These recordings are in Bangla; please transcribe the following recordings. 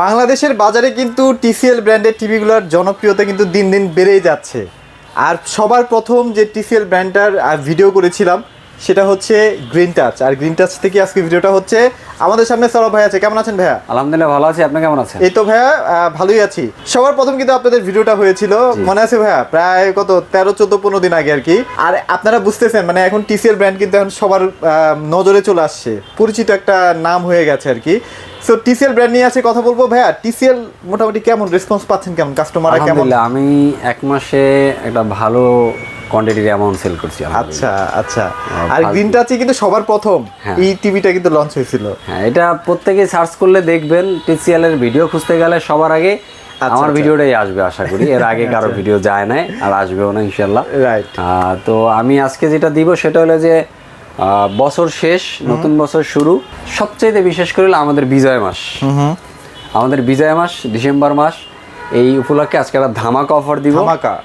বাংলাদেশের বাজারে কিন্তু টিসিএল ব্র্যান্ডের টিভিগুলোর জনপ্রিয়তা কিন্তু দিন দিন বেড়েই যাচ্ছে। আর সবার প্রথম যে টিসিএল ব্র্যান্ডটার ভিডিও করেছিলাম সেটা হচ্ছে গ্রিন টাচ। আর গ্রিন টাচ থেকে আজকে ভিডিওটা হচ্ছে। আমাদের সামনে সৌরভ ভাই আছে। কেমন আছেন ভাইয়া? আলহামদুলিল্লাহ ভালো আছি, আপনি কেমন আছেন? এই তো ভাইয়া ভালোই আছি। সবার প্রথম কিন্তু আপনাদের ভিডিওটা হয়েছিল মনে আছে ভাইয়া, প্রায় কত 13-14-15 দিন আগে আর কি। আর আপনারা বুঝতেছেন মানে এখন টিসিএল ব্র্যান্ড কিন্তু এখন সবার নজরে চলে আসছে, পরিচিত একটা নাম হয়ে গেছে আর কি। সো টিসিএল ব্র্যান্ড নিয়ে আছে কথা বলবো। ভাইয়া টিসিএল মোটামুটি কেমন রেসপন্স পাচ্ছেন, কেমন কাস্টমাররা কেমন? আলহামদুলিল্লাহ আমি এক মাসে একটা ভালো কোয়ান্টিটির অ্যামাউন্ট সেল করছি। আচ্ছা আচ্ছা। আর গ্রিন টাচে কিন্তু সবার প্রথম এই টিভিটা কিন্তু লঞ্চ হয়েছিল। হ্যাঁ, এটা প্রত্যেকে সার্চ করলে দেখবেন টিসিএল এর ভিডিও খুঁজতে গেলে সবার আগে আমার ভিডিওটাই আসবে আশা করি। এর আগে কারো ভিডিও যায় না আর আসবেও না ইনশাআল্লাহ। রাইট। তো আমি আজকে যেটা দিব সেটা হলো যে বছর শেষ, নতুন বছর শুরু, সবচেয়ে বিশেষ করে আমাদের বিজয় মাস, আমাদের বিজয় মাস ডিসেম্বর মাস, এই উপলক্ষে আজকে একটা ধামাকা অফার দিব। ধামাকা,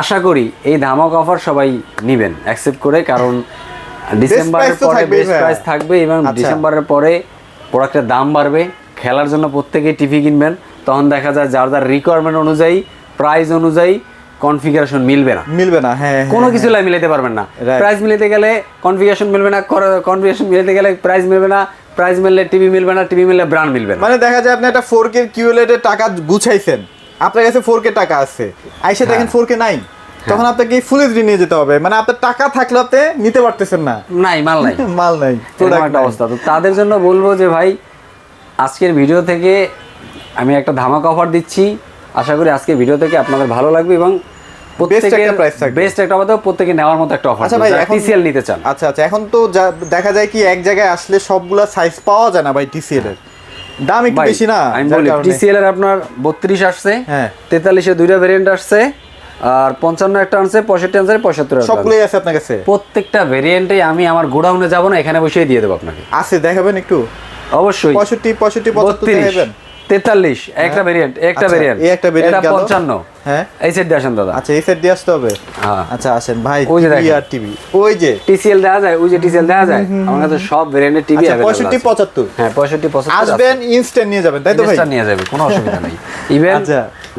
আশা করি এই ধামাকা অফার সবাই নেবেন অ্যাকসেপ্ট করে, কারণ ডিসেম্বরের পরে বেস্ট প্রাইস থাকবে এবং ডিসেম্বরের পরে প্রোডাক্টের দাম বাড়বে। খেলার জন্য প্রত্যেকেই টিভি কিনবেন, তখন দেখা যায় যার যার রিকোয়ারমেন্ট অনুযায়ী প্রাইস অনুযায়ী কনফিগারেশন মিলবে না। হ্যাঁ, কোনো কিছু মিলাইতে পারবেন না। প্রাইস মিলাতে গেলে কনফিগারেশন মিলবে না, কনফিগারেশন মিলাতে গেলে প্রাইস মিলবে না, প্রাইস মিললে টিভি মিলবে না, টিভি মিললে ব্র্যান্ড মিলবে না। মানে দেখা যায় আপনি একটা 4K QLED এর টাকা গুছাইছেন, আপনার কাছে 4K টাকা আছে, আইসা দেখেন 4K নাই, তখন আপনাকে ফুল এইচডি নিয়ে যেতে হবে। মানে আপনার টাকা থাকলে আপনি নিতে পারতেছেন না, মাল নাই মাল নাই, একটা অবস্থা। তো তাদের জন্য বলবো যে ভাই আজকের ভিডিও থেকে আমি একটা ধামাকা অফার দিচ্ছি। আশা করি আজকের ভিডিও থেকে আপনাদের ভালো লাগবে এবং বেস্ট একটা অফার, প্রত্যেকে নেওয়ার মতো একটা অফার। আচ্ছা ভাই, টিসিএল নিতে চান? আচ্ছা আচ্ছা। এখন তো দেখা যায় কি এক জায়গায় আসলে সবগুলা সাইজ পাওয়া যায় না ভাই। টিসিএল এর দাম একটু বেশি না? আমি বলি টিসিএল এর আপনার 32 আসছে, 43 এর দুইটা ভেরিয়েন্ট আসছে, আর 55 একটা আনছে, 65 আনছে, 75 সবগুলোই আছে আপনার কাছে? প্রত্যেকটা ভেরিয়েন্টে আমি আমার গোডাউনে যাব না, এখানে বসেই দিয়ে দেবো আপনাকে। আছে, দেখাবেন একটু? অবশ্যই। 65 75 দেখাবেন। 43 একটা ভেরিয়েন্ট, একটা ভেরিয়েন্ট, এই একটা ভেরিয়েন্ট এটা 55। হ্যাঁ, এই সেট দিয়ে আসেন দাদা। আচ্ছা, এই সেট দিয়ে আসতে হবে। হ্যাঁ, আচ্ছা আসেন ভাই। ওই যে আর টিভি, ওই যে টিসিএল দেখা যায়, ওই যে টিসিএল দেখা যায়, আমার কাছে সব ভেরিয়েন্টের টিভি আছে। 65 75, হ্যাঁ 65 75 আসবেন ইনস্ট্যান্ট নিয়ে যাবেন, তাই তো ভাই? ইনস্ট্যান্ট নিয়ে যাবেন, কোনো অসুবিধা নাই। ইভেন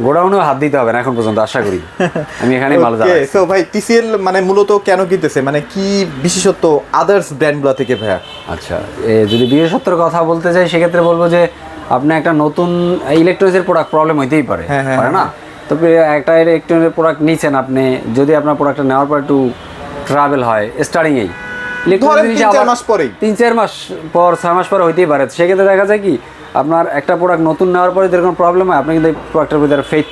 গোডাউনেও হাত দিতে হবে না এখন পর্যন্ত, আশা করি। আমি এখানেই মাল যাচ্ছি। সো ভাই টিসিএল মানে মূলত কেন কিনতেছে, মানে কি বিশেষত্ব আদার্স ব্র্যান্ডগুলো থেকে ভাইয়া? আচ্ছা, যদি বিশেষত্বের কথা বলতে চাই সেক্ষেত্রে বলবো যে আপনি একটা নতুন ইলেকট্রনিক্সের প্রোডাক্ট প্রবলেম হইতেই পারে, পারে না? তবে একটা ইলেকট্রনিক্সের প্রোডাক্ট নিচ্ছেন আপনি, যদি আপনার প্রোডাক্টটা নেওয়ার পর একটু ট্রাভেল হয় স্টার্টিংয়েই, 3-4 মাস পরেই, 3-4 মাস পর 6 মাস পরে হইতেই পারে, সেক্ষেত্রে দেখা যায় কি আপনার একটা প্রোডাক্ট নতুন নেওয়ার পরে যেরকম প্রবলেম হয়, আপনার কিন্তু এই প্রোডাক্টের ভিতরে ফেথ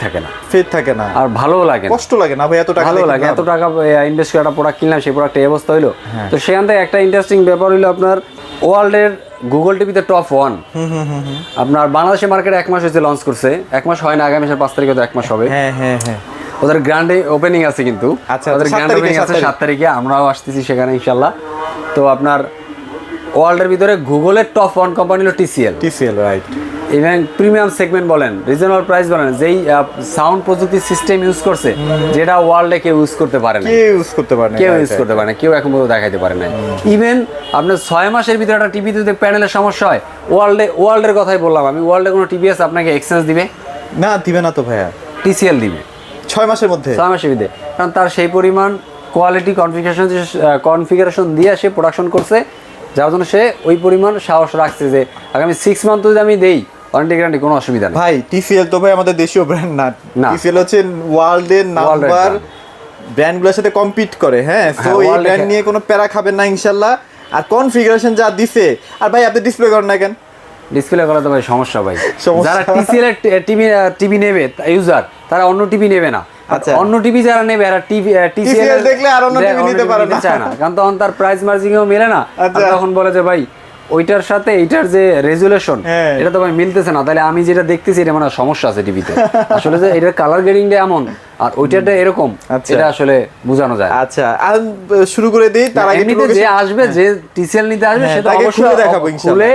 থাকে না, আর ভালোও লাগে, কষ্ট লাগে না ভাই। এত টাকা ভালো লাগে, এত টাকা ইনভেস্ট করে একটা প্রোডাক্ট কিনলাম, সেই প্রোডাক্টে এই অবস্থা হইলো। তো সেখান থেকে একটা ইন্টারেস্টিং ব্যাপার হইলো আপনার ওয়ার্ল্ডের গুগল টিভিতে টপ 1 আপনার বাংলাদেশের মার্কেটে 1 মাস হয়েছে লঞ্চ করছে, 1 মাস হয় না, আগামী মাসের 5 তারিখে তো 1 মাস হবে। ওদের গ্র্যান্ড ওপেনিং আছে কিন্তু, ওদের গ্র্যান্ড ওপেনিং আছে 7 তারিখে, আমরাও আসতেছি সেখানে ইনশাআল্লাহ। তো আপনার ওয়ার্ল্ডের ভিতরে গুগলের টপ 1 কোম্পানি হলো TCL, right. Even premium segment বলেন, রিজনেবল প্রাইস বলেন, যেই সাউন্ড প্রযুক্তি সিস্টেম ইউজ করছে যেটা ওয়ার্ল্ডে কেউ ইউজ করতে পারে না, কেউ ইউজ করতে পারে না, কেউ এখন পর্যন্ত দেখাইতে পারে না। ইভেন আপনার 6 মাসের ভিতরে একটা টিভিতে যদি প্যানেলের সমস্যা হয়, ওয়ার্ল্ডের কথাই বললাম আমি, ওয়ার্ল্ডে কোনো টিভি আছে আপনাকে এক্সচেঞ্জ দিবে না? দিবে না তো ভাইয়া। টিসিএল দিবে 6 মাসের মধ্যে, 6 মাসের ভিতরে, কারণ তার সেই পরিমাণ কোয়ালিটি কনফিগারেশন দিয়ে সে প্রোডাকশন করছে, যার জন্য সে ওই পরিমাণ সাহস রাখছে যে আগামী 6 মান্থ যদি আমি দেই ওয়ারেন্টি গ্যারান্টি, কোনো অসুবিধা নেই। ভাই টিসিএল তো ভাই আমাদের দেশীয় ব্র্যান্ড না, টিসিএল হচ্ছে ওয়ার্ল্ডের নাম্বার ব্র্যান্ডগুলোর সাথে কম্পিট করে। হ্যাঁ, তো এই ব্র্যান্ড নিয়ে কোনো প্যারা খাবেন না ইনশাআল্লাহ। আর কনফিগারেশন যা দিছে, আর ভাই আপনি ডিসপ্লে করেন না কেন? ডিসপ্লে করা তো ভাই সমস্যা ভাই, যারা টিসিএল এর টিভি নেবে ইউজার, তারা অন্য টিভি নেবে না। আচ্ছা, অন্য টিভি যারা নেবে এরা টিসিএল দেখলে আর অন্য টিভি নিতে পারে না, চায় না, কারণ তখন তার প্রাইস মার্জিনও মেলে না। তখন বলে যে ভাই ওইটার সাথে এইটার যে রেজুলেশন এটা তো ভাই মিলতেছে না, তাহলে আমি যেটা দেখতেছি এটা মানে সমস্যা আছে টিভিতে। আসলে যে এটার কালার গ্রেডিংটা এমন আর ওইটাটা এরকম, এটা আসলে বোঝানো যায়। আচ্ছা, আর শুরু করে দেই। তার আগে যে আসবে, যে টিসিএল নিতে আসবে সেটা অবশ্যই দেখাবো ইনশাআল্লাহ,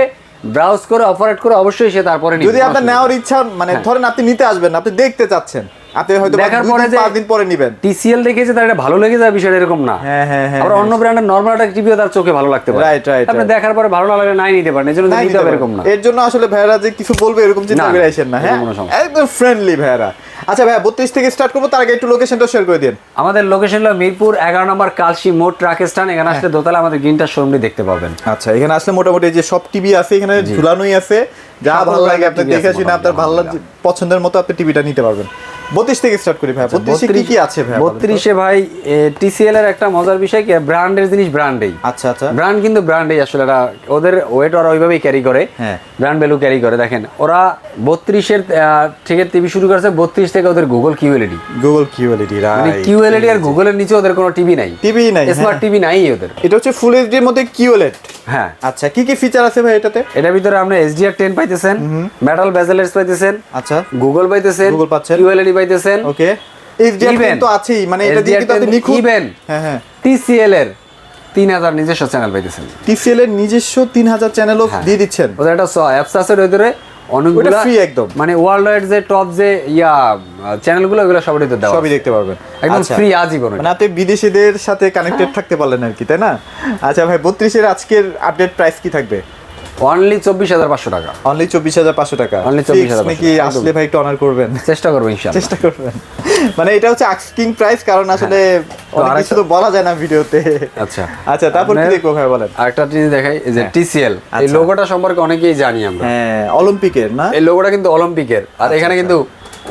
ব্রাউজ করে অপারেট করে অবশ্যই সে তারপরে নিবে। যদি আপনার নেওয়ার ইচ্ছা, মানে ধরেন আপনি নিতে আসবেন, আপনি দেখতে চাচ্ছেন, আপনি হয়তো দেখার 2 পরে দিন যে 5 দিন পরে নেবেন। TCL দেখেছে তার এটা ভালো লেগে যায়, বিষয়টা এরকম না। হ্যাঁ হ্যাঁ হ্যাঁ আবার অন্য ব্র্যান্ডের নরমাল একটা টিভিও তার চোখে ভালো লাগতে পারে। Right right. আপনি দেখার পরে ভালো না লাগলে নাই নিতে পারেন, এজন্য নাই নিতে নিতে হবে পারেন। এরকম না। এর জন্য আসলে ভাইরা যে কিছু বলবে এরকম চিন্তা না, করে আইছেন না, হ্যাঁ এরকম কোনো সমস্যা একদম ফ্রেন্ডলি ভাইরা। আচ্ছা ভাইয়া 32 থেকে স্টার্ট করবো, তার আগে একটু লোকেশনটা শেয়ার করে দিন। আমাদের লোকেশন হলো মিরপুর 11 নম্বর কালশি মোড় ট্রাক স্ট্যান্ড। এখানে আসলে দোতলা আমাদের গ্রিনটার শোরুমটি দেখতে পাবেন। আচ্ছা এখানে আসলে মোটামুটি যে সব টিভি আছে এখানে ঝুলানোই আছে, যা সকল ভালো লাগে ধরনের আপনি TV দেখে আছে শুনে আপনার ভালো লাগে পছন্দের মতো আপনি টিভিটা নিতে পারবেন। 32 থেকে স্টার্ট করি ভাই। 32 কি কি আছে ভাই? 32 ভাই TCL এর একটা মজার বিষয় কি, ব্র্যান্ডের জিনিস ব্র্যান্ডেই। আচ্ছা আচ্ছা। ব্র্যান্ড কিন্তু ব্র্যান্ডেই, আসলে এটা ওদের ওয়েট ওরা ওইভাবেই ক্যারি করে, হ্যাঁ। ব্র্যান্ড ভ্যালু ক্যারি করে। দেখেন ওরা 32 থেকে টিভি শুরু করেছে, 32 থেকে ওদের গুগল QLED। গুগল QLED মানে রাইট। QLED আর গুগলের নিচে ওদের কোনো টিভি নাই, টিভি নাই, স্মার্ট টিভি নাই ওদের। এটা হচ্ছে ফুল এইচডি এর মধ্যে QLED। হ্যাঁ। আচ্ছা কি কি ফিচার আছে ভাই এটাতে? এটার ভিতরে আপনি HDR10 পাইতেছেন, মেটাল বেজেলেটস পাইতেছেন, আচ্ছা গুগল পাইতেছেন, Google পাচ্ছেন। QLED পাইতেছেন। ওকে HDR তো আছেই, মানে এটা দিয়ে কিন্তু আপনি নিখুঁত। ইভেন হ্যাঁ হ্যাঁ। TCL এর 3000 নিজস্ব চ্যানেল পাইতেছেন। TCL এর নিজস্ব 3000 চ্যানেলও দিয়ে দিচ্ছেন। ওদের একটা অ্যাপস আছে ওর ভিতরে অনেকগুলো, ওটা ফ্রি একদম। মানে ওয়ার্ল্ড ওয়াইড যে টপ যে চ্যানেলগুলো ওগুলো সবই তো দেওয়া, সবই দেখতে পারবেন একদম আচ্ছা। ফ্রি আজীবন। মানে আপনি বিদেশিদের সাথে কানেক্টেড থাকতে পারলেন আর কি, তাই না? আচ্ছা ভাই 32 এর আজকের আপডেট প্রাইস কি থাকবে? অনলি 24500 টাকা। অনলি 24500 টাকা। Only Fixed 24,500 নাকি আসলে ভাই একটু অনার করবেন? চেষ্টা করবো ইনশাআল্লাহ। চেষ্টা করবেন। মানে এটা হচ্ছে আস্কিং প্রাইস, কারণ আসলে অনেক আরেকটা- কিছু তো বলা যায় না ভিডিওতে। আচ্ছা আচ্ছা তারপর কি দেখবো ভাই বলেন? আরেকটা জিনিস দেখাই, এই যে হ্যাঁ। TCL এই আচ্ছা। লোগোটা সম্পর্কে অনেকেই জানি আমরা। হ্যাঁ অলিম্পিকের না? এই লোগোটা কিন্তু অলিম্পিকের, আর এখানে কিন্তু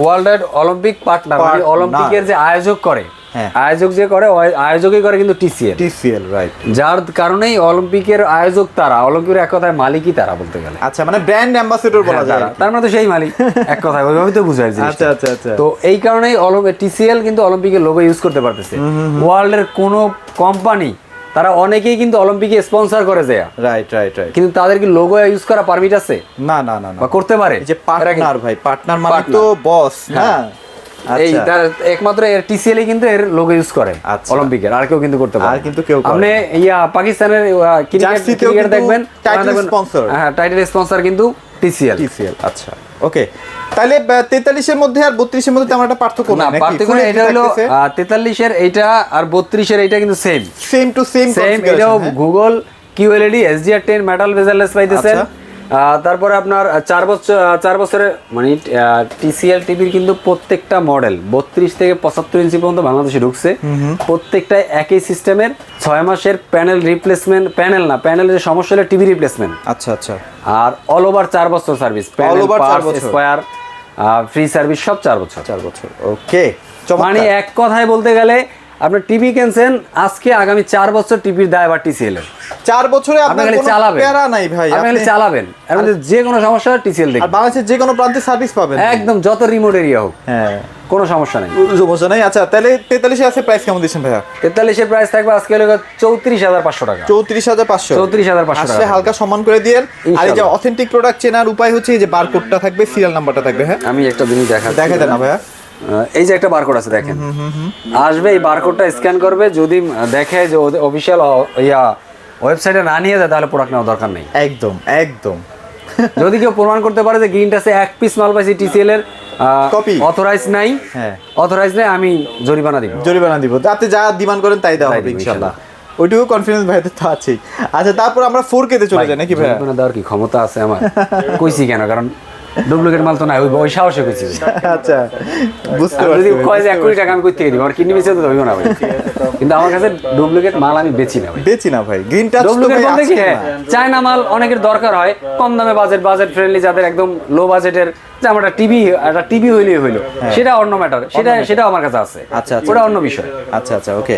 ওয়ার্ল্ড ওয়াইড অলিম্পিক পার্টনার, মানে Partner। অলিম্পিকের যে আয়োজক করে, হ্যাঁ। আয়োজক যে করে আয়োজকই করে কিন্তু TCL। TCL right. যার কারণেই অলিম্পিকের আয়োজক তারা, অলিম্পিকের এক কথায় মালিকই তারা বলতে গেলে। আচ্ছা মানে ব্র্যান্ড অ্যাম্বাসেডর বলা যায়। তারা, তার মানে তো সেই মালিক এক কথায়, ওইভাবেই তো বুঝায় জিনিসটা। আচ্ছা আচ্ছা আচ্ছা। তো এই কারণেই TCL কিন্তু অলিম্পিকের লোগো ইউজ করতে পারতেছে। ওয়ার্ল্ডের কোনো কোম্পানি তারা অনেকেই কিন্তু অলিম্পিকে স্পন্সর করে যায়, রাইট রাইট রাইট। কিন্তু তাদের কি লোগো ইউজ করা পারমিট আছে না না না না। বা করতে পারে? এই যে পার্টনার ভাই, পার্টনার মানে Partner। তো বস না? এই আচ্ছা তার একমাত্র TCL কিন্তু এর লোগো ইউজ করে আচ্ছা। অলিম্পিকের, আর কেউ কিন্তু করতে পারে আর কিন্তু কেউ করে আপনি পাকিস্তানের জার্সিতেও ক্রিকেট কিন্তু দেখবেন, title sponsor। হ্যাঁ টাইটেল স্পন্সর কিন্তু TCL। আচ্ছা ওকে। তাহলে 43 এর মধ্যে আর 32 এর মধ্যে তেমন একটা পার্থক্য না, নাই নাকি? পার্থক্য না, এটা হলো 43 এর এইটা আর 32 এর এইটা কিন্তু সেম সেম টু সেম এটাও গুগল QLED HDR10 মেটাল বেজেলেস পাইতেছেন। তারপরে আপনার 4 বছরের মানে TCL টিভির কিন্তু প্রত্যেকটা মডেল 32 থেকে 75 ইঞ্চি পর্যন্ত বাংলাদেশে ঢুকছে। প্রত্যেকটা একই সিস্টেমের 6 মাসের প্যানেল রিপ্লেসমেন্ট, প্যানেলের সমস্যা হলে টিভি রিপ্লেসমেন্ট। আচ্ছা আচ্ছা। আর অল ওভার 4 বছর সার্ভিস, প্যানেল over 4 পার্টস বছর। স্পেয়ার ফ্রি সার্ভিস সব 4 বছর। 4 বছর ওকে। মানে এক কথায় বলতে গেলে আপনি টিভি কিনছেন আজকে, আগামী 4 বছর টিভির দায় বা TCL এর। 4 বছরে আপনি আপনার খালি কোনো চালাবেন, প্যারা নাই ভাই। আপনি খালি চালাবেন, এর মধ্যে যে কোনো সমস্যা TCL আর দেখবেন, বাংলাদেশের যে কোনো প্রান্তে সার্ভিস পাবেন একদম যত রিমোট এরিয়া হোক, হ্যাঁ কোনো সমস্যা নেই। সমস্যা নাই। আচ্ছা তাহলে 43 এ আছে প্রাইস কেমন দিচ্ছেন ভাইয়া? 43 এর প্রাইস থাকবে আজকে হলো 34500 টাকা। 34500। 34500 আসলে টাকা। হালকা সম্মান করে দিয়েন। আর এই যে ইনশাআল্লাহ। অথেন্টিক প্রোডাক্ট চেনার উপায় হচ্ছে এই যে বারকোডটা থাকবে, সিরিয়াল নাম্বারটা থাকবে। হ্যাঁ আমি একটা জিনিস দেখাচ্ছি, দেখা যায় না ভাইয়া? এই যে একটা বারকোড আছে দেখেন, আসবে এই বারকোডটা স্ক্যান করবে, যদি দেখে যে অফিসিয়াল ওয়েবসাইটে না নিয়ে যায় তাহলে প্রোডাক্ট নেওয়ার দরকার নেই। একদম একদম। যদি কেউ প্রমাণ করতে পারে যে গ্রিন টাচে 1 পিস মাল পাইছি TCL এর Copy। অথরাইজ নাই, হ্যাঁ অথরাইজ নাই, আমি জরিমানা দিব। জরিমানা দিব, আপনি যা ডিমান্ড করেন তাই দেওয়া তাই হবে দিব, ইনশাআল্লাহ। ওইটুকু কনফিডেন্স ভাইদের তো আছেই। আচ্ছা তারপর আমরা 4K তে চলে যাই নাকি ভাইয়া? জরিমানা দেওয়ার কি ক্ষমতা আছে আমার? কইছি কেন, কারণ ডুপ্লিকেট মাল তো নাই, ওই সাহসে কইছি। আচ্ছা বুঝতে আর যদি পারছি। কয় যে 1 কোটি টাকা আমি কই থেকে দিব, আমার কিডনি বেচে তো হইব না ভাই। কিন্তু আমার কাছে ডুপ্লিকেট মাল আমি বেচি না ভাই। বেচি না ভাই, গ্রিন টাচ তো ডুপ্লিকেট ভাই বলতে কি, আছে হ্যাঁ না। চায়না মাল অনেকের দরকার হয়, কম দামে বাজেট ফ্রেন্ডলি, যাদের একদম লো বাজেটের, যে আমার একটা টিভি হইলেই হইলো, সেটা অন্য ম্যাটার, সেটা আমার কাছে আছে। আচ্ছা, আচ্ছা। ওটা অন্য বিষয়। আচ্ছা আচ্ছা ওকে।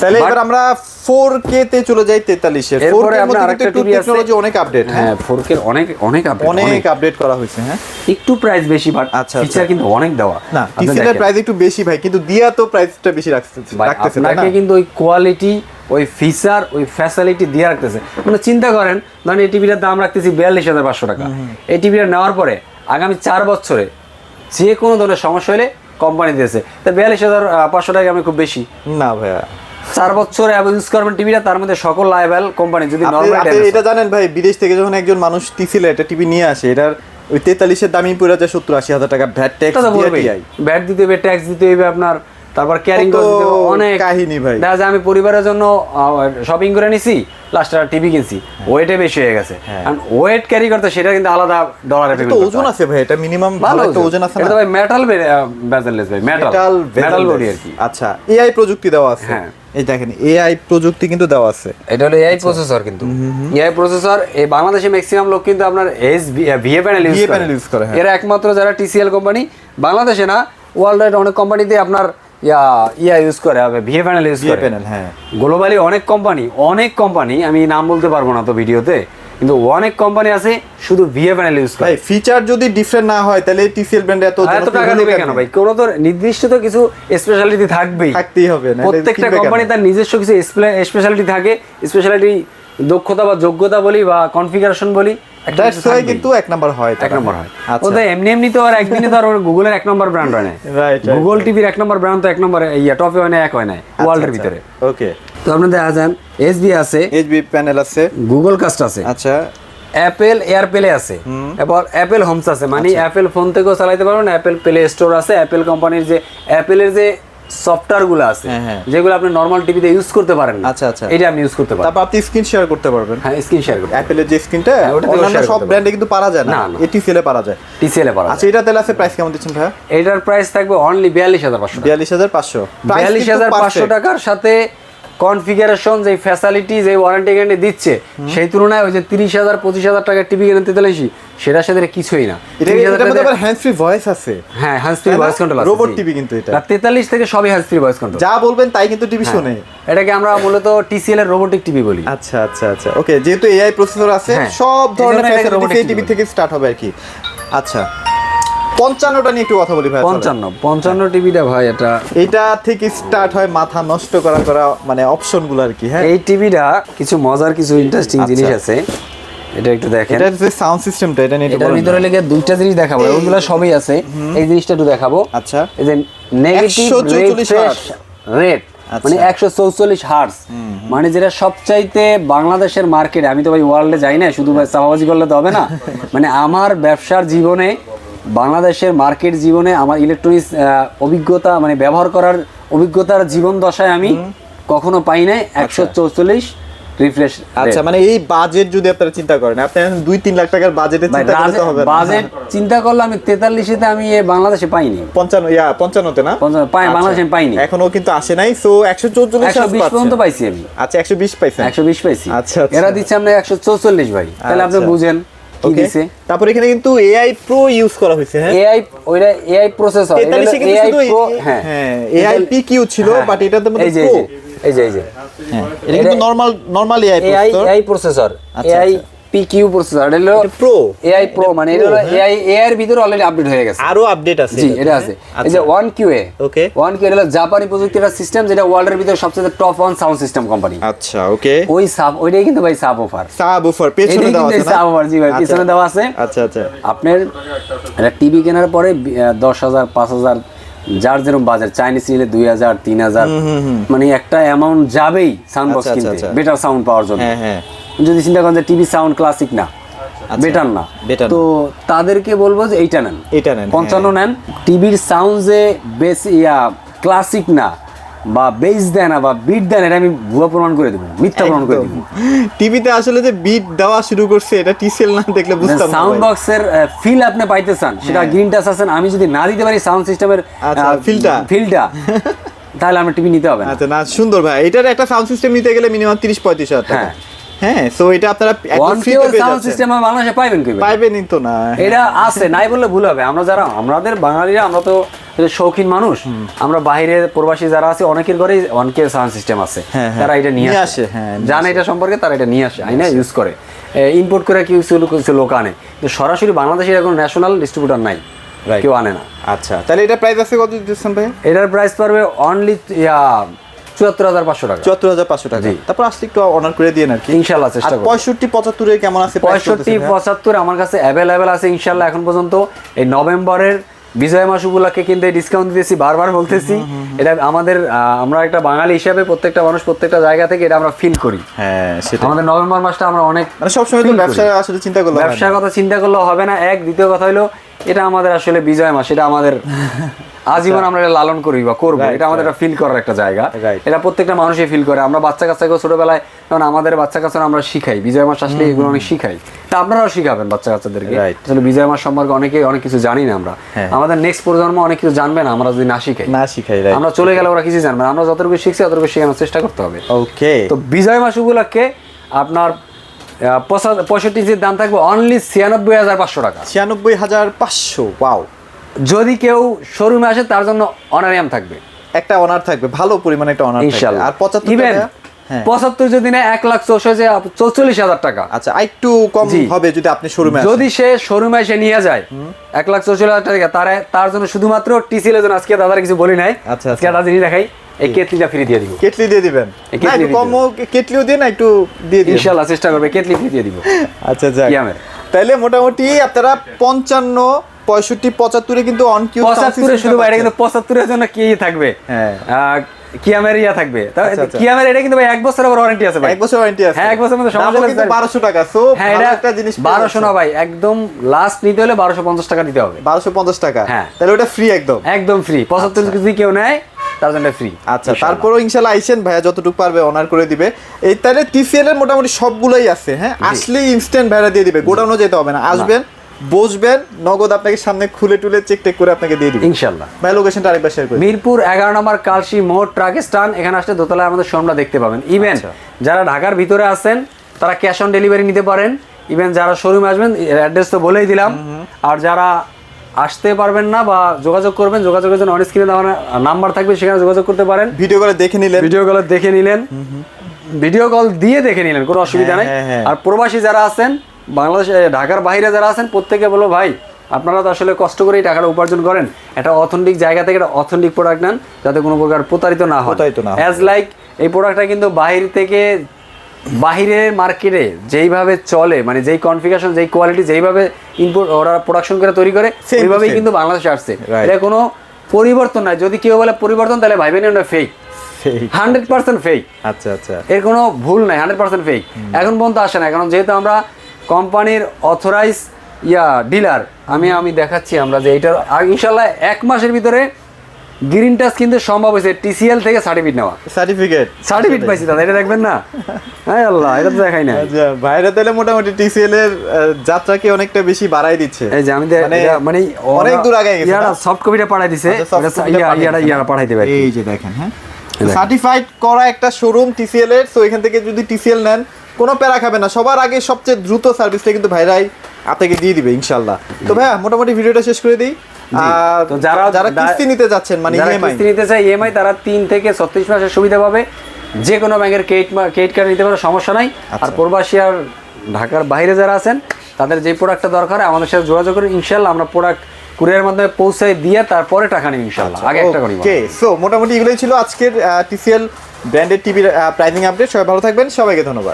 তাহলে এবার আমরা 4K তে চলে যাই 43 এর। এরপরে 4K এর আপনার মধ্যে আরেকটা কিন্তু টিভি আছে, টেকনোলজি অনেক আপডেট। হ্যাঁ 4K অনেক আপডেট করা হয়েছে। হ্যাঁ একটু প্রাইস বেশি, বাট আচ্ছা, ফিচার কিন্তু অনেক দেওয়া। না আপনি TCL এর দেখেন, প্রাইস একটু বেশি ভাই, কিন্তু দিয়া তো প্রাইসটা বেশি রাখতেছে ভাই, তাই না? আপনাকে কিন্তু ওই কোয়ালিটি, ওই ফিচার, ওই ফ্যাসিলিটি দিয়ে রাখতেছে। মানে চিন্তা করেন, ধরেন এই টিভিটার দাম রাখতেছি 42500 টাকা, এই টিভিটা নেওয়ার পরে আগামী 4 বছরে যে কোনো ধরনের সমস্যা হলে কোম্পানি দিয়েছে, তা 42500 টাকা আমি খুব বেশি না ভাইয়া, 4 বছরে ইউজ করবেন টিভিটা, তার মধ্যে সকল লাইভেল কোম্পানি যদি আপনি নরমাল এটা জানেন ভাই, বিদেশ থেকে যখন একজন মানুষ TCL একটা টিভি নিয়ে আসে, এটার ওই 43-এর দামই পড়ে যায় 70-80 হাজার টাকা ভ্যাট ট্যাক্স এটা তো দিয়ে বলবেই TI। ব্যাট দিতে হবে, ট্যাক্স দিতে হবে আপনার, তারপর ক্যারিং কত করতে হবে, অনেক কাহিনী ভাই। দেখা যায় আমি পরিবারের জন্য শপিং করে নিছি, লাস্ট টিভি কিনছি, ওয়েটে বেশি হয়ে গেছে, কারণ ওয়েট ক্যারি করতে সেটা কিন্তু আলাদা ডলারে এটা তো ওজন আছে ভাই, এটা মিনিমাম ভালো একটা ওজন আছে এটা না? ভাই মেটাল বেজেললেস ভাই, মেটাল বডি আর কি। আচ্ছা, এআই প্রযুক্তি দেওয়া আছে। হ্যাঁ। এই দেখেন এআই প্রযুক্তি কিন্তু দেওয়া আছে। এটা হলো এআই প্রসেসর, কিন্তু এআই প্রসেসর এই বাংলাদেশে ম্যাক্সিমাম লোক কিন্তু আপনার ভিএ প্যানেল ইউজ করে। হ্যাঁ। এরা একমাত্র যারা টিসিএল কোম্পানি, বাংলাদেশে না ওয়ার্ল্ড ওয়াইড অনেক কোম্পানিতে আপনার ইয়া ইউজ করে, ভিএ প্যানেল ইউজ করে। হ্যাঁ, গ্লোবালি অনেক কোম্পানি আমি নাম বলতে পারবো না তো ভিডিওতে, কিন্তু অনেক কোম্পানি আছে শুধু ভিএ প্যানেল ইউজ করে। ভাই ফিচার যদি ডিফারেন্ট না হয় তাহলে টিসিএল ব্র্যান্ডে এত টাকা দেবে কেন ভাই? কোনো তো নির্দিষ্ট তো কিছু স্পেশালিটি থাকবেই, থাকতেই হবে না? প্রত্যেকটা কোম্পানি তার নিজস্ব কিছু স্পেশালিটি থাকে, স্পেশালিটি দক্ষতা বা যোগ্যতা বলি বা কনফিগারেশন বলি, দ্যাটস ওয়াই কিন্তু এক নাম্বার হয়। এক নম্বর হয়। আচ্ছা। ও তো এমনি তো আর একদিনে তো আর গুগলের এক নম্বর ব্র্যান্ড হয় না। রাইট, গুগল টিভির এক নম্বর ব্র্যান্ড তো এক নম্বর টপে হয় না, এক হয় না ওয়ার্ল্ডের ভিতরে। ওকে, তো আপনাদের দেখা যান এসবি আছে, এইচবি প্যানেল আছে, গুগল কাস্ট আছে, আচ্ছা, অ্যাপেল এয়ারপ্লে আছে, এরপর অ্যাপেল হোমস আছে, মানে অ্যাপেল ফোন থেকেও চালাতে পারবেন, অ্যাপেল প্লে স্টোর আছে, অ্যাপেল কোম্পানির যে অ্যাপেলের যে সফটওয়্যার গুলো আছে যেগুলো আপনি নরমাল টিভিতে ইউজ করতে পারেন না, আচ্ছা আচ্ছা, এটা আপনি ইউজ করতে পারেন। তারপর আপনি স্ক্রিন শেয়ার করতে পারবেন। হ্যাঁ, স্ক্রিন শেয়ার করতে অ্যাপেলের যে স্ক্রিনটা ওটাতেও অন্যান্য share সব করতে ব্র্যান্ডে কিন্তু পারা যায় না, না, না। এটিসিএল এ পারা যায়। টিসিএল এ পারা আচ্ছা, এটা তাহলে আছে প্রাইস কেমন দিচ্ছেন ভাই? এটার প্রাইস থাকবে অনলি 42,500 টাকা। 42,500, 42,500 টাকার সাথে কনফিগারেশন, যে ফ্যাসিলিটি, যে ওয়ারেন্টি গ্যারান্টি দিচ্ছে, সেই তুলনায় ওই যে 30,000 25,000 টাকার টিভি কিনে 43, সেটার সাথে কিছুই না। এটার মধ্যে আবার হ্যান্ড ফ্রি ভয়েস আছে। হ্যাঁ, হ্যান্ড ফ্রি ভয়েস কন্ট্রোল আছে, রোবট টিভি কিন্তু এটা। 43 থেকে সবই হ্যান্ড ফ্রি ভয়েস কন্ট্রোল, যা বলবেন তাই কিন্তু টিভি শুনে। এটাকে আমরা মূলত টিসিএল এর রোবোটিক টিভি বলি। আচ্ছা আচ্ছা আচ্ছা, ওকে, যেহেতু এআই প্রসেসর আছে, হ্যাঁ, সব ধরনের এজন্য এটাকে ফ্যাসিলিটি robotic টিভি TV থেকে স্টার্ট হবে আর কি। আচ্ছা, 55টা নিয়ে একটু কথা বলি ভাই। 55 টিভিটা ভাই, এটা থেকে স্টার্ট হয় মাথা নষ্ট করা মানে অপশনগুলো আর কি। হ্যাঁ, এই টিভিটা কিছু মজার, কিছু ইন্টারেস্টিং জিনিস আছে, এটা একটু দেখেন। এটা যে সাউন্ড সিস্টেমটা, এটা নিয়ে একটু এটার বলেন। ভিতরে লেগে দুইটা জিনিস দেখাবো, ওগুলো সবই আছে, এই জিনিসটা একটু দেখাবো। আচ্ছা, এই যে নেগেটিভ 144 রেট, মানে 144 হার্টজ, মানে যেটা সবচাইতে বাংলাদেশের মার্কেটে, আমি তো ভাই ওয়ার্ল্ডে যাই না, শুধু ভাই চাপাবাজি করলে তো হবে না, মানে আমার ব্যবসার জীবনে, বাংলাদেশের মার্কেট জীবনে, আমার ইলেকট্রনিক্স অভিজ্ঞতা, মানে ব্যবহার করার অভিজ্ঞতার জীবন দশায় আমি কখনো পাই নাই 144 রিফ্রেশ। আচ্ছা, মানে এই বাজেট যদি আপনারা চিন্তা করেন, আপনি 2-3 লাখ টাকার বাজেটে চিন্তা করতে হবে না। বাজেট চিন্তা করলে আমি 43-তে আমি বাংলাদেশে পাইনি, 55তে না, বাংলাদেশে পাইনি, এখনো কিন্তু আসে নাই। সো 144 120 পর্যন্ত পাইছি আমি। আচ্ছা, 120 পাইছেন? 120 পাইছি। আচ্ছা, এরা দিচ্ছে আমরা 144 ভাই, তাহলে আপনি বুঝেন কি দিছে। তারপর এখানে কিন্তু এআই প্রো ইউজ করা হয়েছে। হ্যাঁ, এআই, ওইটা এআই প্রসেসর, 43 কিন্তু এআই শুধু প্রো। হ্যাঁ, এআই পিকিউ ছিল, বাট এটাতে মধ্যে এই যে প্রো। এই যে হ্যাঁ, এটা কিন্তু normal AI processor. AI processor, AI PQ processor, এটা হলো প্রো, এআই প্রো, মানে এটা হলো এআই এর ভিতরে অলরেডি আপডেট হয়ে গেছে, আরো আপডেট আছে। জি, এটা আছে। এই যে 1QA, ওকে, 1QA হলো জাপানি প্রযুক্তির সিস্টেম, যেটা ওয়ার্ল্ডের ভিতরে সবচেয়ে টপ 1 সাউন্ড সিস্টেম কোম্পানি। আচ্ছা, ওকে, ওইটাই কিন্তু ভাই সাবওয়ুফার, সাবওয়ুফার পেছনে দেওয়া আছে না? সাবওয়ুফার, জি ভাই, পিছনে দেওয়া আছে। আচ্ছা আচ্ছা, আপনার একটা টিভি কেনার পরে 10,000 5,000 যার যেরকম বাজার, চাইনিজ নিলে 2,000 3,000, মানে একটা অ্যামাউন্ট যাবেই সাউন্ড বক্স কিনতে, বেটার সাউন্ড পাওয়ার জন্য। হ্যাঁ হ্যাঁ, যদি চিন্তা করেন যে টিভি সাউন্ড ক্লাসিক না, বেটার না, তো তাদেরকে বলবো যে এইটা নেন, 55 নেন। টিভির সাউন্ড যে বেশি ক্লাসিক না বা বেস দেয় না বা বিট দেয় না, এটা আমি ভুয়া প্রমাণ করে দেবো, মিথ্যা প্রমাণ করে দেবো। টিভিতে আসলে যে বিট দেওয়া শুরু করছে, এটা টিসেল না দেখলে বুঝতাম না। সাউন্ড বক্সের ফিল আপনি পাইতে চান, সেটা গ্রিন টাচ আছেন, আমি যদি না দিতে পারি সাউন্ড সিস্টেমের ফিলটা, তাহলে আমরা টিভি নিতে হবে না। আচ্ছা, না, সুন্দর ভাই, এটার একটা সাউন্ড সিস্টেম নিতে গেলে মিনিমাম 30-35 হাজার টাকা। হ্যাঁ, সো এটা আপনারা একদম ফ্রিতে পেয়ে সাউন্ড যাচ্ছেন। সিস্টেম বাংলাদেশে পাইবেন কি? পাইবেনই তো না। এটা আছে, নাই বললে ভুল হবে। আমাদের বাঙালিরা, আমরা তো শৌখিন মানুষ, আমরা বাইরে প্রবাসী যারা আছে, অনেকের ঘরে 1K সাউন্ড সিস্টেম আছে, তারা এটা নিয়ে আসে, জানে এটা সম্পর্কে, তারা এটা নিয়ে আসে, আইনা ইউজ করে, ইম্পোর্ট করে কিছু লোক আনে, কিন্তু সরাসরি বাংলাদেশের এখন ন্যাশনাল ডিস্ট্রিবিউটর নাই, কেউ আনে না। আচ্ছা, তাহলে এটা প্রাইস আছে কত দিচ্ছেন ভাই? এটার প্রাইস পড়বে অনলি 74,500 টাকা। 74,500 টাকা। তারপর আসলে একটু অনার করে দিয়ে আর কি, ইনশাআল্লাহ চেষ্টা করব। 65-75 এর কেমন আছে? 65-75 আমার কাছে অ্যাভেলেবেল আছে ইনশাআল্লাহ। এখন পর্যন্ত এই নভেম্বরের বিজয় মাস উপলক্ষে কিন্তু ডিসকাউন্ট দিতেছি, বারবার বলতেছি। এটা আমাদের আমরা একটা বাঙালি হিসাবে প্রত্যেকটা মানুষ প্রত্যেকটা জায়গা থেকে এটা আমরা ফিল করি। হ্যাঁ সেটা আমাদের নভেম্বর মাসটা আমরা অনেক মানে সবসময় তো ব্যবসা আসলে চিন্তা করলে ব্যবসার কথা চিন্তা করলে হবে না। এক, দ্বিতীয় কথা হলো এটা আমাদের আসলে বিজয় মাস, এটা আমাদের আজীবন আমরা এটা লালন করি বা করবো, এটা আমাদের ফিল করার একটা জায়গা। এটা প্রত্যেকটা মানুষই ফিল করে। আমরা বাচ্চা কাচ্চাকে ছোটবেলায়, কারণ আমাদের বাচ্চা কাচ্চারা আমরা শিখাই বিজয় মাস আসলে এগুলো অনেক শিখাই, তা আপনারাও শিখাবেন বাচ্চা কাচ্চাদেরকে। আসলে বিজয় মাস সম্পর্কে অনেক কিছু জানি না আমরা, আমাদের নেক্সট প্রজন্ম অনেক কিছু জানবে না আমরা যদি না শিখাই। আমরা চলে গেলে ওরা কিছু জানবে না, আমরা যতটুকু শিখছি ততটুকু শেখানোর চেষ্টা করতে হবে। ওকে, তো বিজয় মাস উপলক্ষে আপনার 65 ইঞ্চির দাম থাকবে অনলি 96,500 টাকা। 96,500। ওয়াও। যদি কেউ শোরুমে আসে তার জন্য অনারিয়াম থাকবে, একটা অনার থাকবে, ভালো পরিমাণে একটা অনার থাকবে। ইনশাআল্লাহ। আর 75 ইভেন টাকা, হ্যাঁ 75 যদি না 1,44,000 টাকা। আচ্ছা, একটু কম হবে যদি আপনি শোরুমে যদি সে শোরুমে এসে নিয়ে যায় 1,44,000 টাকা, তার জন্য শুধুমাত্র টিসিএল এর জন্য আজকে দাদার কিছু বলি নাই, আচ্ছা আজকে একটা জিনিস দেখাই, এই কেটলিটা ফ্রি দিয়ে দিব। কেটলি দিয়ে দিবেন? না একটু কম কেটলিও দিয়ে, না একটু দিয়ে দিন ইনশাআল্লাহ, চেষ্টা করবে কেটলি ফ্রি দিয়ে দিব। আচ্ছা যাক, কিয়ামের তাহলে মোটামুটি আপনারা 55, 65, 75 কিন্তু অন কিউ 75 শুধু বাইরে, কিন্তু 75 এর জন্য কি থাকবে, হ্যাঁ কিয়ামের ইয়া থাকবে। আচ্ছা। কিয়ামের এটা কিন্তু ভাই 1 বছর আবার ওয়ারেন্টি আছে ভাই। 1 বছর ওয়ারেন্টি আছে? হ্যাঁ 1 বছরের মধ্যে সমস্যা কিন্তু 1200 টাকা। সো হ্যাঁ, ভালো এটা একটা জিনিস 1200 না ভাই, একদম লাস্ট নিতে হলে 1250 টাকা দিতে হবে। 1250 টাকা? হ্যাঁ। তাহলে ওটা ফ্রি একদম? একদম ফ্রি। 75 যদি কেউ নেয় তার জন্য ফ্রি। আচ্ছা, তারপরও ইনশাআল্লাহ আইসেন, ভাইয়া যতটুকু পারবে অনার করে দিবে। এই তাহলে টিসিএল এর মোটামুটি সবগুলোই আছে। হ্যাঁ, আসলেই ইনস্ট্যান্ট ভাইরা দিয়ে দিবে, গোডাউনও যেতে হবে না, আসবেন বসবেন, নগদ আপনাকে সামনে খুলে টুলে চেক টেক করে আপনাকে দিয়ে দিবে ইনশাআল্লাহ। ভাই লোকেশনটা আরেকবার শেয়ার করুন। মিরপুর 11 নম্বর কালশি মোড় ট্রাক স্ট্যান্ড, এখানে আসলে দোতলায় আমাদের শোরুমটা দেখতে পাবেন। ইভেন যারা ঢাকার ভিতরে আছেন তারা ক্যাশ অন ডেলিভারি নিতে পারেন। ইভেন যারা শোরুমে আসবেন অ্যাড্রেস তো বলেই দিলাম। আর যারা আসতে পারবেন না বা যোগাযোগ করবেন, যোগাযোগের জন্য অন স্ক্রিনে দেওয়া নাম্বার থাকবে, সেখানে যোগাযোগ করতে পারেন। ভিডিও কলে দেখে নিলেন, ভিডিও কল দিয়ে দেখে নিলেন, কোনো অসুবিধা নেই। আর প্রবাসী যারা আছেন, বাংলাদেশে ঢাকার বাইরে যারা আছেন, প্রত্যেকে বলো ভাই আপনারা তো আসলে কষ্ট করেই টাকাটা উপার্জন করেন, একটা অথেন্টিক জায়গা থেকে একটা অথেন্টিক প্রোডাক্ট নেন, যাতে কোনো প্রকার প্রতারিত না হয়। অ্যাজ লাইক এই প্রোডাক্টটা কিন্তু বাহির থেকে, বাহিরের মার্কেটে যেইভাবে চলে, মানে যেই কনফিগারেশন, যেই কোয়ালিটি, যেইভাবে ইনপুট ওরা প্রোডাকশন করে তৈরি করে, ওইভাবেই কিন্তু বাংলাদেশে আসছে। এটা কোনো পরিবর্তন নাই। যদি কেউ বলে পরিবর্তন, তাহলে ভাইবেন ওটা ফেক, 100% ফেক। আচ্ছা আচ্ছা, এর কোনো ভুল নাই, 100% ফেক। এখন পর্যন্ত আসে না, কারণ যেহেতু আমরা কোম্পানির অথরাইজ ডিলার, আমি দেখাচ্ছি আমরা যে এইটার ইনশাল্লাহ 1 মাসের ভিতরে গ্রিন টাচ কিন্তু সম্ভব হয়েছে টিসিএল থেকে সার্টিফিকেট নেওয়া। সার্টিফিকেট পাইছি দাদা, এটা দেখবেন না? হ্যাঁ আল্লাহ, এটা তো দেখাই না। আচ্ছা, ভাইরা তাহলে মোটামুটি টিসিএল এর যাত্রাকে অনেকটা বেশি বাড়াই দিচ্ছে। এই যে আমি মানে অনেক দূর আগে গেছে, ইয়ারা সফট কপিটা পাঠাই দিছে, ইয়ারা পাঠাই দেবে। এই যে দেখেন, হ্যাঁ সার্টিফাইড করা একটা শোরুম টিসিএল এর। সো এখান থেকে যদি টিসিএল নেন কোনো প্যারা খাবে না, সবার আগে সবচেয়ে দ্রুত সার্ভিসটা কিন্তু ভাইরাই আপনাকে দিয়ে দিবে ইনশাআল্লাহ। তো ভাইয়া মোটামুটি ভিডিওটা শেষ করে দিই। তো যারা কিস্তি নিতে যাচ্ছেন, মানে কিস্তি নিতে চায় ইএমআই, তারা 3 থেকে 36 মাসের সুবিধা পাবে। যে কোনো ব্যাংকের ক্রেডিট কার্ড নিতে পারে, সমস্যা নাই। আর প্রবাসী আর ঢাকার বাইরে যারা আছেন, তাদের যে প্রোডাক্টটা দরকার আমাদের সাথে যোগাযোগ করে, ইনশাআল্লাহ আমরা প্রোডাক্ট কুরিয়ারের মাধ্যমে পৌঁছায় দিয়ে তারপরে টাকা নিই ইনশাআল্লাহ। আগে একটা করি। ওকে, সো মোটামুটি এগুলোই ছিল আজকের টিসিএল ব্র্যান্ডেড টিভির প্রাইসিং আপডেট। সবাই ভালো থাকবেন, সবাইকে ধন্যবাদ।